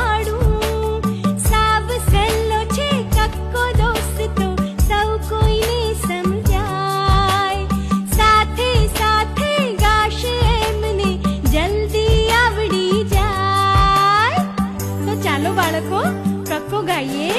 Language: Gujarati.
શીખવાડું. સાવ સહેલો છે કક્કો દોસ્તો, સૌ કોઈને સમજાય. સાથે સાથે ગાશે એમને જલ્દી આવડી જાય. તો ચાલો બાળકો કક્કો ગાઈએ.